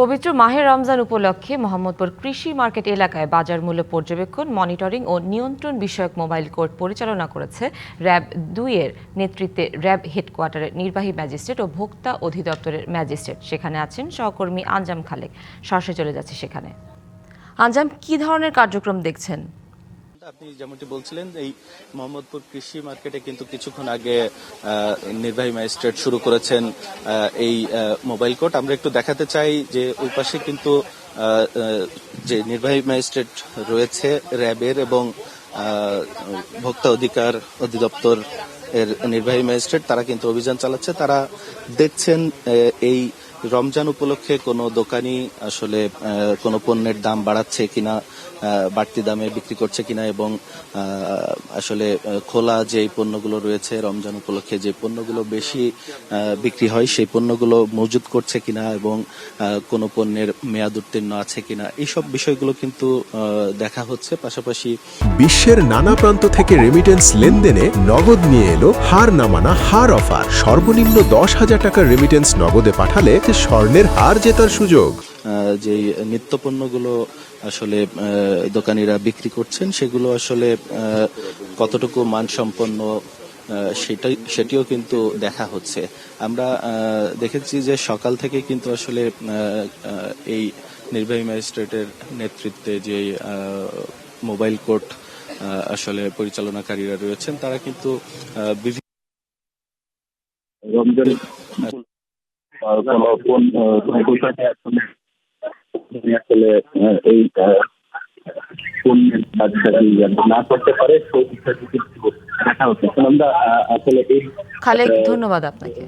পবিত্র মাহে রমজান উপলক্ষে মোহাম্মদপুর কৃষি মার্কেট এলাকায় বাজার মূল্য পর্যবেক্ষণ, মনিটরিং ও নিয়ন্ত্রণ বিষয়ক মোবাইল কোর্ট পরিচালনা করেছে র্যাব 2 এর নেতৃত্বে র্যাব হেডকোয়ার্টারের নির্বাহী ম্যাজিস্ট্রেট ও ভোক্তা অধিদপ্তরের ম্যাজিস্ট্রেট। সেখানে আছেন সহকর্মী আঞ্জাম খালেক। সরাসরি চলে যাচ্ছে সেখানে। আঞ্জাম, কি ধরনের কার্যক্রম দেখছেন? আপনি যেমনটি বলছিলেন, এই মোহাম্মদপুর কৃষি মার্কেটে কিন্তু কিছুক্ষণ আগে নির্বাহী ম্যাজিস্ট্রেট শুরু করেছেন এই মোবাইল কোর্ট। আমরা একটু দেখাতে চাই যে ওই পাশে কিন্তু যে নির্বাহী ম্যাজিস্ট্রেট রয়েছে র্যাবের এবং ভোক্তা অধিকার অধিদপ্তর এর নির্বাহী ম্যাজিস্ট্রেট, তারা কিন্তু অভিযান চালাচ্ছে। তারা দেখছেন এই রমজান উপলক্ষে কোনো দোকানি আসলে কোনো পণ্যের দাম বাড়াচ্ছে কিনা, বাড়তি দামে বিক্রি করছে কিনা, এবং আসলে খোলা যে পণ্যগুলো রয়েছে রমজান উপলক্ষে যে পণ্যগুলো বেশি বিক্রি হয় সেই পণ্যগুলো মজুত করছে কিনা, এবং কোনো পণ্যের মেয়াদ উত্তীর্ণ আছে কিনা, এইসব বিষয়গুলো কিন্তু দেখা হচ্ছে। পাশাপাশি বিশ্বের নানা প্রান্ত থেকে রেমিটেন্স লেনদেনে নগদ নিয়ে এলো হার নামানা হার অফার। সর্বনিম্ন 10,000 টাকার রেমিটেন্স নগদে পাঠালে স্বর্ণের হার জেতার সুযোগ। যে নিত্য পণ্যগুলো আসলে দোকানিরা বিক্রি করছেন সেগুলো আসলে কতটুকু মানসম্পন্ন সেটিও কিন্তু দেখা হচ্ছে। আমরা দেখেছি যে সকাল থেকে কিন্তু আসলে এই নির্বাহী ম্যাজিস্ট্রেটের নেতৃত্বে যে মোবাইল কোর্ট আসলে পরিচালনাকারীরা রয়েছেন, তারা কিন্তু বিভিন্ন রমজান আসলে এই পণ্যের কাজটাকে না করতে পারে সেই বিষয়টি দেখা হচ্ছে। আমরা আসলে এই খালেক, ধন্যবাদ আপনাকে।